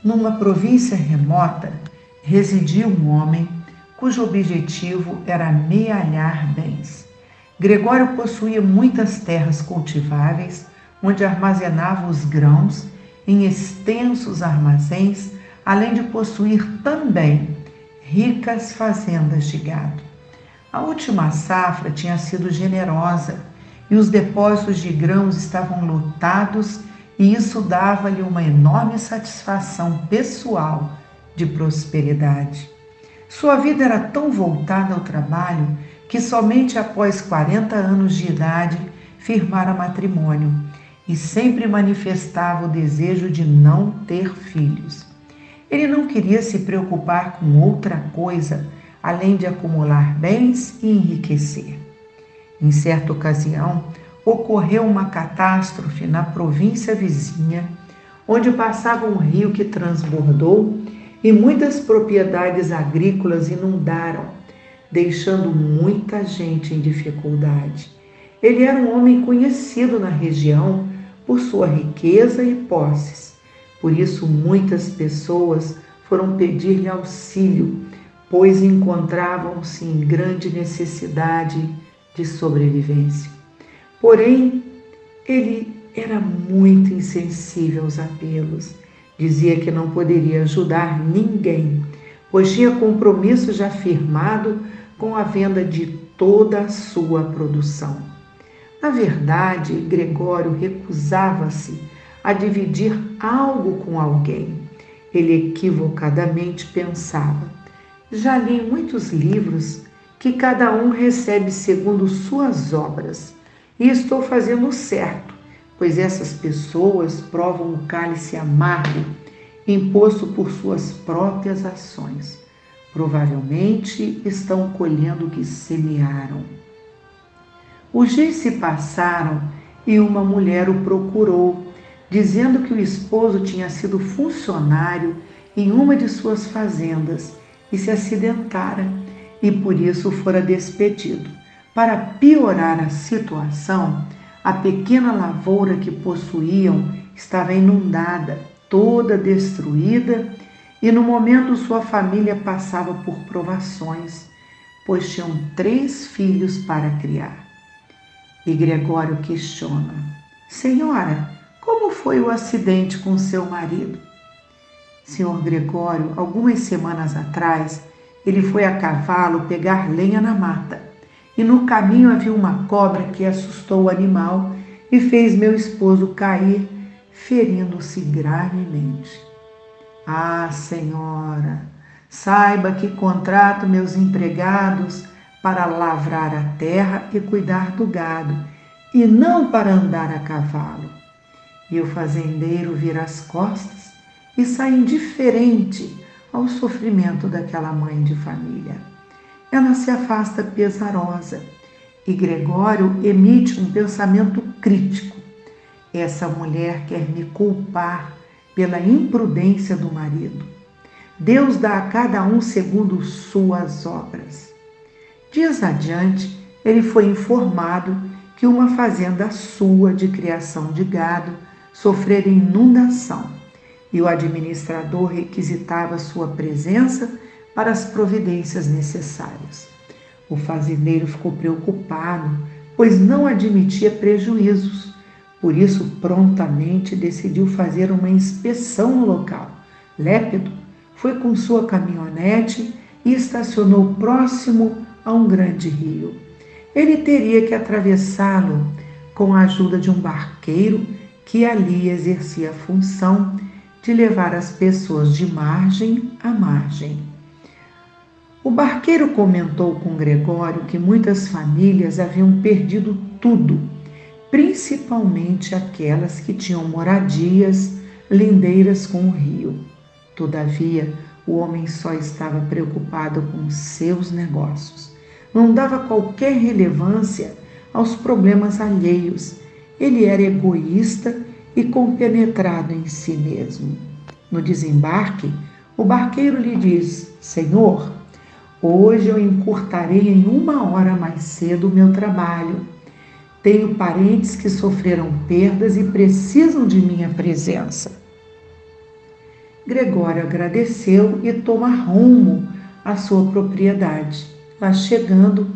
Numa província remota, residia um homem cujo objetivo era amealhar bens. Gregório possuía muitas terras cultiváveis, onde armazenava os grãos em extensos armazéns, além de possuir também ricas fazendas de gado. A última safra tinha sido generosa e os depósitos de grãos estavam lotados, e isso dava-lhe uma enorme satisfação pessoal de prosperidade. Sua vida era tão voltada ao trabalho que somente após 40 anos de idade firmara matrimônio e sempre manifestava o desejo de não ter filhos. Ele não queria se preocupar com outra coisa além de acumular bens e enriquecer. Em certa ocasião, ocorreu uma catástrofe na província vizinha, onde passava um rio que transbordou e muitas propriedades agrícolas inundaram, deixando muita gente em dificuldade. Ele era um homem conhecido na região por sua riqueza e posses. Por isso, muitas pessoas foram pedir-lhe auxílio, pois encontravam-se em grande necessidade de sobrevivência. Porém, ele era muito insensível aos apelos. Dizia que não poderia ajudar ninguém, pois tinha compromisso já firmado com a venda de toda a sua produção. Na verdade, Gregório recusava-se a dividir algo com alguém. Ele equivocadamente pensava: já li em muitos livros que cada um recebe segundo suas obras, e estou fazendo o certo, pois essas pessoas provam o cálice amargo imposto por suas próprias ações. Provavelmente estão colhendo o que semearam. Os dias se passaram e uma mulher o procurou, dizendo que o esposo tinha sido funcionário em uma de suas fazendas e se acidentara, e por isso fora despedido. Para piorar a situação, a pequena lavoura que possuíam estava inundada, toda destruída, e no momento sua família passava por provações, pois tinham 3 filhos para criar. E Gregório questiona: Senhora, como foi o acidente com seu marido? Senhor Gregório, algumas semanas atrás, ele foi a cavalo pegar lenha na mata, e no caminho havia uma cobra que assustou o animal e fez meu esposo cair, ferindo-se gravemente. Ah, senhora, saiba que contrato meus empregados para lavrar a terra e cuidar do gado, e não para andar a cavalo. E o fazendeiro vira as costas e sai indiferente ao sofrimento daquela mãe de família. Ela se afasta pesarosa e Gregório emite um pensamento crítico. Essa mulher quer me culpar pela imprudência do marido. Deus dá a cada um segundo suas obras. Dias adiante, ele foi informado que uma fazenda sua de criação de gado sofrera inundação e o administrador requisitava sua presença para as providências necessárias. O fazendeiro ficou preocupado, pois não admitia prejuízos. Por isso, prontamente decidiu fazer uma inspeção no local. Lépido foi com sua caminhonete e estacionou próximo a um grande rio. Ele teria que atravessá-lo com a ajuda de um barqueiro que ali exercia a função de levar as pessoas de margem a margem. O barqueiro comentou com Gregório que muitas famílias haviam perdido tudo, principalmente aquelas que tinham moradias lindeiras com o rio. Todavia, o homem só estava preocupado com seus negócios. Não dava qualquer relevância aos problemas alheios. Ele era egoísta e compenetrado em si mesmo. No desembarque, o barqueiro lhe diz: Senhor, hoje eu encurtarei em 1 hora mais cedo o meu trabalho. Tenho parentes que sofreram perdas e precisam de minha presença. Gregório agradeceu e toma rumo à sua propriedade. Lá chegando,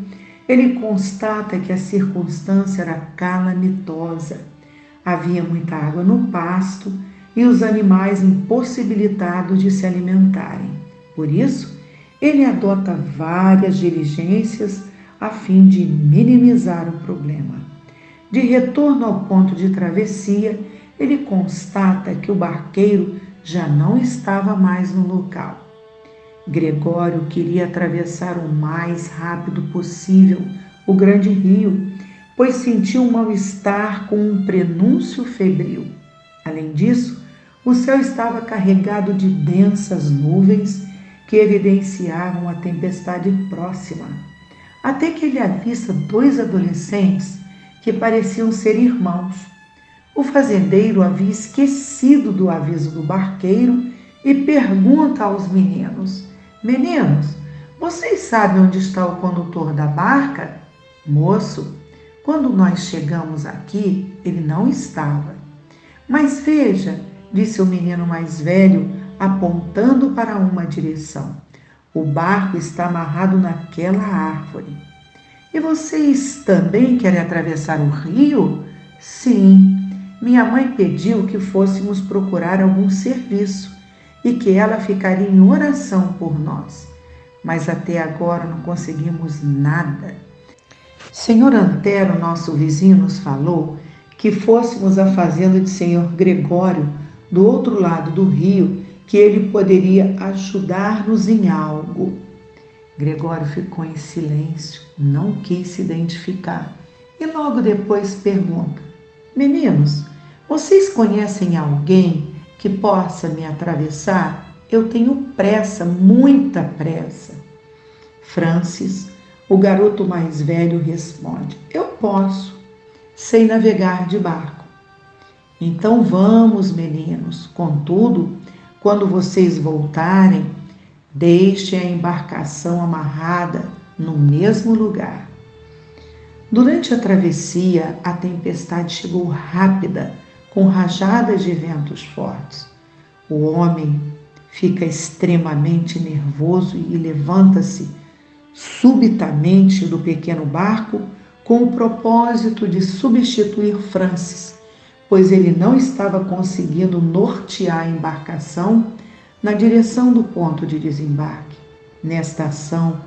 ele constata que a circunstância era calamitosa. Havia muita água no pasto e os animais impossibilitados de se alimentarem. Por isso, ele adota várias diligências a fim de minimizar o problema. De retorno ao ponto de travessia, ele constata que o barqueiro já não estava mais no local. Gregório queria atravessar o mais rápido possível o grande rio, pois sentiu um mal-estar com um prenúncio febril. Além disso, o céu estava carregado de densas nuvens que evidenciavam a tempestade próxima, até que ele avista dois adolescentes que pareciam ser irmãos. O fazendeiro havia esquecido do aviso do barqueiro e pergunta aos meninos: Meninos, vocês sabem onde está o condutor da barca? Moço, quando nós chegamos aqui, ele não estava. Mas veja, disse o menino mais velho, apontando para uma direção. O barco está amarrado naquela árvore. E vocês também querem atravessar o rio? Sim. Minha mãe pediu que fôssemos procurar algum serviço e que ela ficaria em oração por nós. Mas até agora não conseguimos nada. Senhor Antero, nosso vizinho, nos falou que fôssemos à fazenda de senhor Gregório, do outro lado do rio, que ele poderia ajudar-nos em algo. Gregório ficou em silêncio, não quis se identificar e logo depois pergunta: Meninos, vocês conhecem alguém que possa me atravessar? Eu tenho pressa, muita pressa. Francis, o garoto mais velho, responde: Eu posso, sei navegar de barco. Então vamos, meninos. Contudo, quando vocês voltarem, deixem a embarcação amarrada no mesmo lugar. Durante a travessia, a tempestade chegou rápida, com rajadas de ventos fortes. O homem fica extremamente nervoso e levanta-se subitamente do pequeno barco com o propósito de substituir Francis, pois ele não estava conseguindo nortear a embarcação na direção do ponto de desembarque. Nesta ação,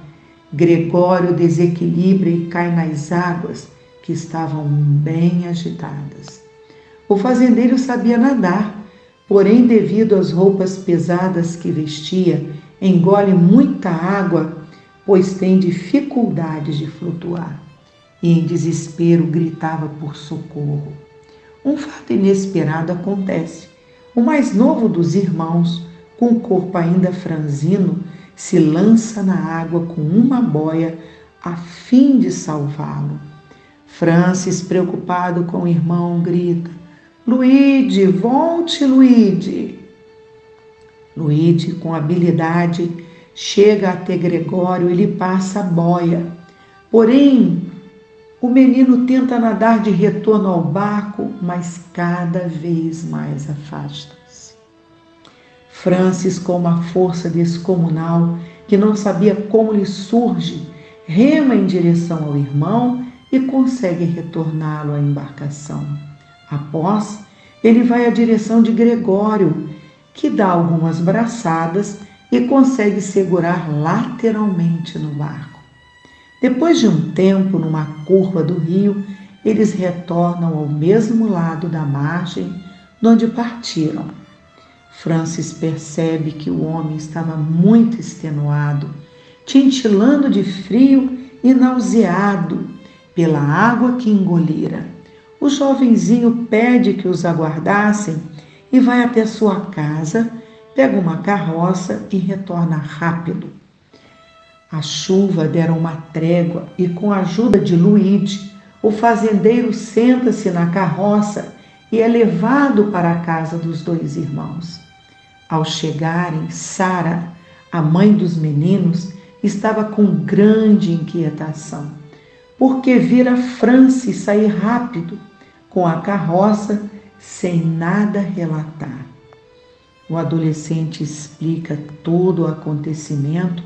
Gregório desequilibra e cai nas águas que estavam bem agitadas. O fazendeiro sabia nadar, porém, devido às roupas pesadas que vestia, engole muita água, pois tem dificuldades de flutuar. E em desespero gritava por socorro. Um fato inesperado acontece. O mais novo dos irmãos, com o corpo ainda franzino, se lança na água com uma boia a fim de salvá-lo. Francis, preocupado com o irmão, grita: Luigi, volte, Luigi! Luigi, com habilidade, chega até Gregório e lhe passa a boia. Porém, o menino tenta nadar de retorno ao barco, mas cada vez mais afasta-se. Francis, com uma força descomunal que não sabia como lhe surge, rema em direção ao irmão e consegue retorná-lo à embarcação. Após, ele vai à direção de Gregório, que dá algumas braçadas e consegue segurar lateralmente no barco. Depois de um tempo, numa curva do rio, eles retornam ao mesmo lado da margem de onde partiram. Francis percebe que o homem estava muito extenuado, tintilando de frio e nauseado pela água que engolira. O jovenzinho pede que os aguardassem e vai até sua casa, pega uma carroça e retorna rápido. A chuva dera uma trégua e, com a ajuda de Luigi, o fazendeiro senta-se na carroça e é levado para a casa dos dois irmãos. Ao chegarem, Sara, a mãe dos meninos, estava com grande inquietação, porque vira Francis sair rápido com a carroça sem nada relatar. O adolescente explica todo o acontecimento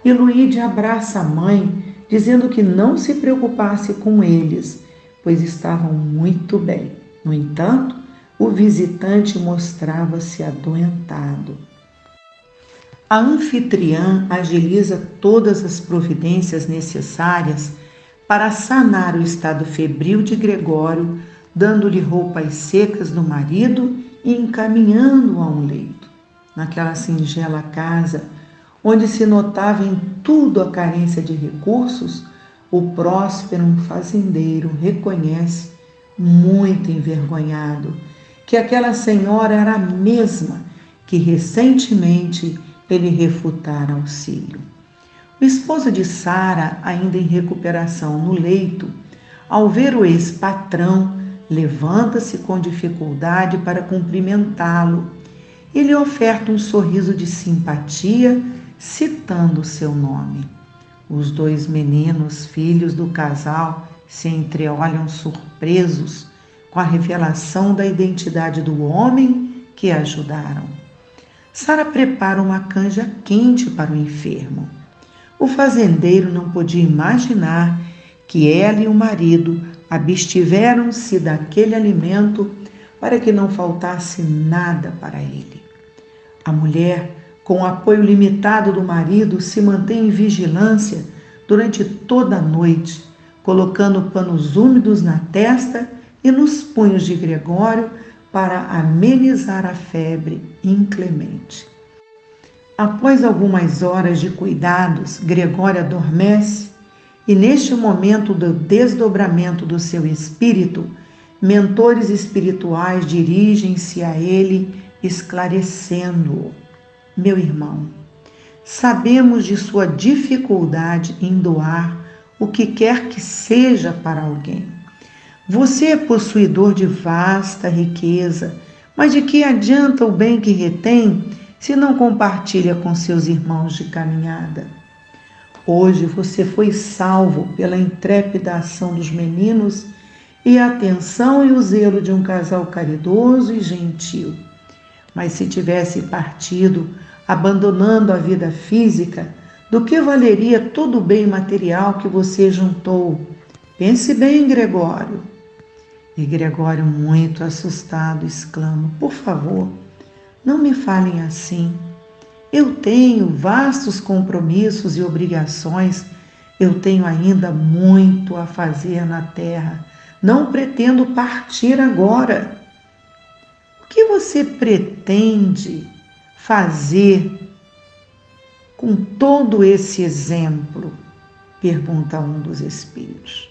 e Luíde abraça a mãe, dizendo que não se preocupasse com eles, pois estavam muito bem. No entanto, o visitante mostrava-se adoentado. A anfitriã agiliza todas as providências necessárias para sanar o estado febril de Gregório, dando-lhe roupas secas do marido e encaminhando-o a um leito. Naquela singela casa, onde se notava em tudo a carência de recursos, o próspero fazendeiro reconhece, muito envergonhado, que aquela senhora era a mesma que recentemente ele refutara auxílio. O esposo de Sara, ainda em recuperação no leito, ao ver o ex-patrão, levanta-se com dificuldade para cumprimentá-lo e lhe oferta um sorriso de simpatia, citando seu nome. Os dois meninos, filhos do casal, se entreolham surpresos com a revelação da identidade do homem que ajudaram. Sara prepara uma canja quente para o enfermo. O fazendeiro não podia imaginar que ela e o marido abstiveram-se daquele alimento para que não faltasse nada para ele. A mulher, com o apoio limitado do marido, se mantém em vigilância durante toda a noite, colocando panos úmidos na testa e nos punhos de Gregório para amenizar a febre inclemente. Após algumas horas de cuidados, Gregório adormece e, neste momento do desdobramento do seu espírito, mentores espirituais dirigem-se a ele, esclarecendo-o. Meu irmão, sabemos de sua dificuldade em doar o que quer que seja para alguém. Você é possuidor de vasta riqueza, mas de que adianta o bem que retém se não compartilha com seus irmãos de caminhada? Hoje você foi salvo pela intrépida ação dos meninos e a atenção e o zelo de um casal caridoso e gentil. Mas se tivesse partido, abandonando a vida física, do que valeria todo o bem material que você juntou? Pense bem, Gregório. E Gregório, muito assustado, exclama: por favor, não me falem assim. Eu tenho vastos compromissos e obrigações, eu tenho ainda muito a fazer na terra. Não pretendo partir agora. O que você pretende fazer com todo esse exemplo? Pergunta um dos espíritos.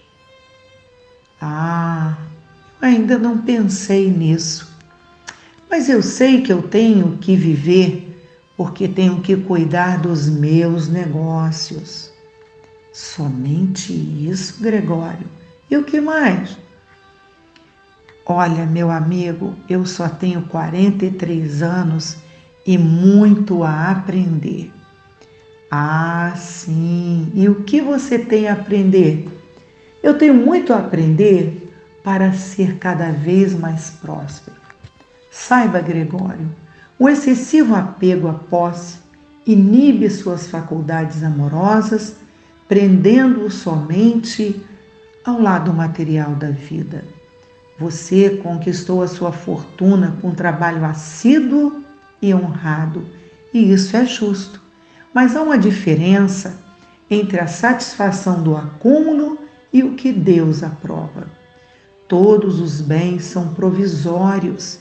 Eu ainda não pensei nisso, mas eu sei que eu tenho que viver porque tenho que cuidar dos meus negócios. Somente isso, Gregório? E o que mais? Olha, meu amigo, eu só tenho 43 anos e muito a aprender. Sim. E o que você tem a aprender? Eu tenho muito a aprender para ser cada vez mais próspero. Saiba, Gregório, o excessivo apego à posse inibe suas faculdades amorosas, prendendo-o somente ao lado material da vida. Você conquistou a sua fortuna com trabalho assíduo e honrado, e isso é justo. Mas há uma diferença entre a satisfação do acúmulo e o que Deus aprova. Todos os bens são provisórios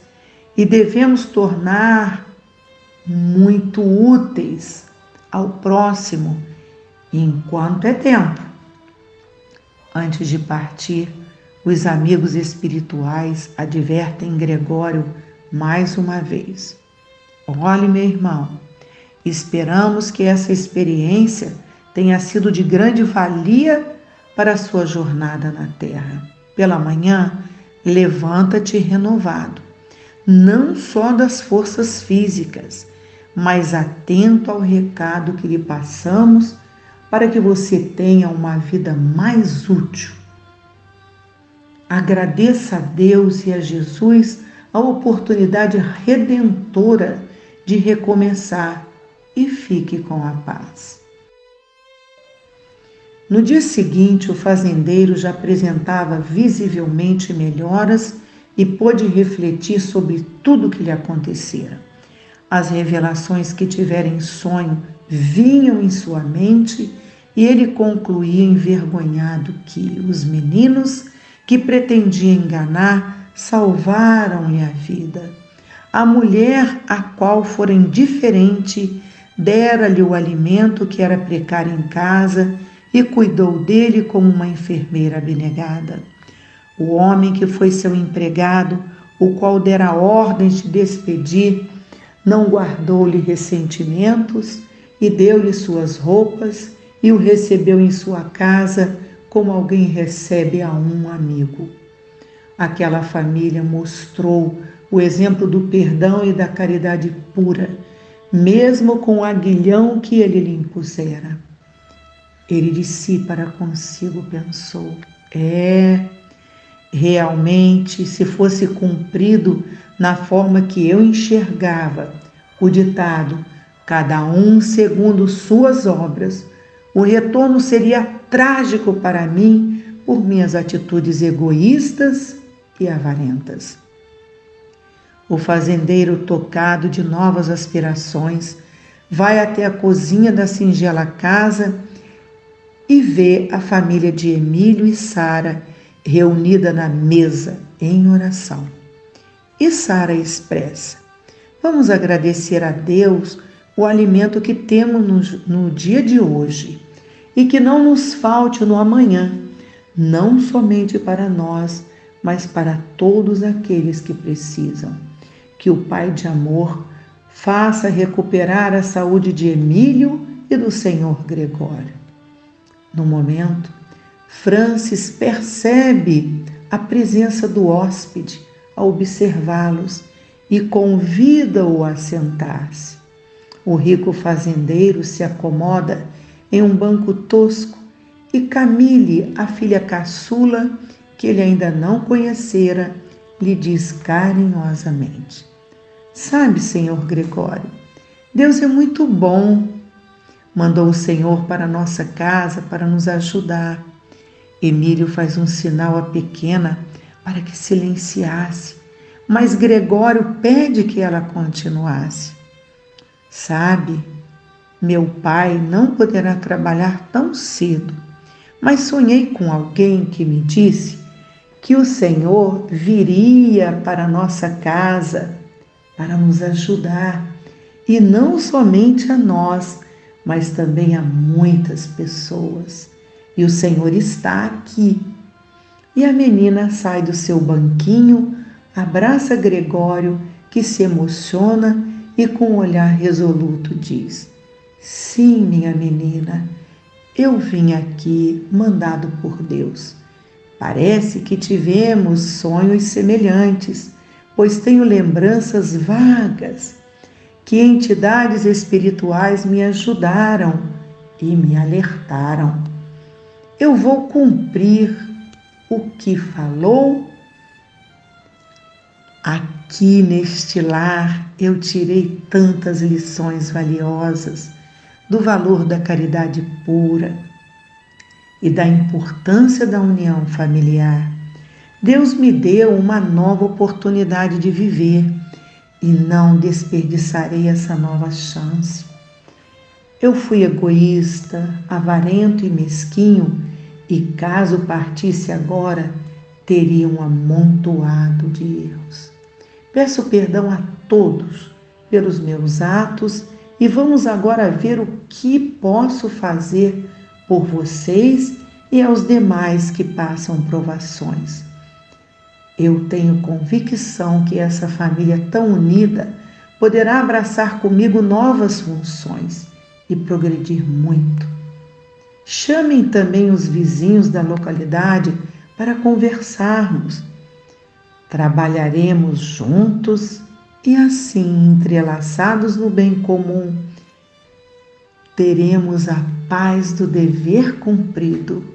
e devemos tornar muito úteis ao próximo enquanto é tempo. Antes de partir, os amigos espirituais advertem Gregório mais uma vez. Olhe, meu irmão, esperamos que essa experiência tenha sido de grande valia para a sua jornada na Terra. Pela manhã, levanta-te renovado, não só das forças físicas, mas atento ao recado que lhe passamos para que você tenha uma vida mais útil. Agradeça a Deus e a Jesus a oportunidade redentora de recomeçar e fique com a paz. No dia seguinte, o fazendeiro já apresentava visivelmente melhoras e pôde refletir sobre tudo o que lhe acontecera. As revelações que tivera em sonho vinham em sua mente e ele concluía envergonhado que os meninos que pretendia enganar salvaram-lhe a vida. A mulher a qual fora indiferente dera-lhe o alimento que era precário em casa e cuidou dele como uma enfermeira abnegada. O homem que foi seu empregado, o qual dera ordens de despedir, não guardou-lhe ressentimentos e deu-lhe suas roupas e o recebeu em sua casa como alguém recebe a um amigo. Aquela família mostrou o exemplo do perdão e da caridade pura, mesmo com o aguilhão que ele lhe impusera. Ele de si para consigo pensou: realmente, se fosse cumprido na forma que eu enxergava o ditado, cada um segundo suas obras, o retorno seria trágico para mim por minhas atitudes egoístas e avarentas. O fazendeiro, tocado de novas aspirações, vai até a cozinha da singela casa e vê a família de Emílio e Sara reunida na mesa em oração. E Sara expressa: vamos agradecer a Deus o alimento que temos no dia de hoje e que não nos falte no amanhã, não somente para nós, mas para todos aqueles que precisam. Que o Pai de amor faça recuperar a saúde de Emílio e do Senhor Gregório. No momento, Francis percebe a presença do hóspede ao observá-los e convida-o a sentar-se. O rico fazendeiro se acomoda em um banco tosco e Camille, a filha caçula, que ele ainda não conhecera, lhe diz carinhosamente: sabe, Senhor Gregório, Deus é muito bom. Mandou o Senhor para nossa casa para nos ajudar. Emílio faz um sinal à pequena para que silenciasse, mas Gregório pede que ela continuasse. Sabe, meu pai não poderá trabalhar tão cedo, mas sonhei com alguém que me disse que o Senhor viria para nossa casa para nos ajudar, e não somente a nós, mas também a muitas pessoas. E o Senhor está aqui. E a menina sai do seu banquinho, abraça Gregório, que se emociona e com um olhar resoluto diz: sim, minha menina, eu vim aqui mandado por Deus. Parece que tivemos sonhos semelhantes, pois tenho lembranças vagas que entidades espirituais me ajudaram e me alertaram. Eu vou cumprir o que falou. Aqui neste lar eu tirei tantas lições valiosas do valor da caridade pura e da importância da união familiar. Deus me deu uma nova oportunidade de viver e não desperdiçarei essa nova chance. Eu fui egoísta, avarento e mesquinho, e caso partisse agora, teria um amontoado de erros. Peço perdão a todos pelos meus atos e vamos agora ver o que posso fazer por vocês e aos demais que passam provações. Eu tenho convicção que essa família tão unida poderá abraçar comigo novas funções e progredir muito. Chamem também os vizinhos da localidade para conversarmos. Trabalharemos juntos e assim, entrelaçados no bem comum, teremos a paz do dever cumprido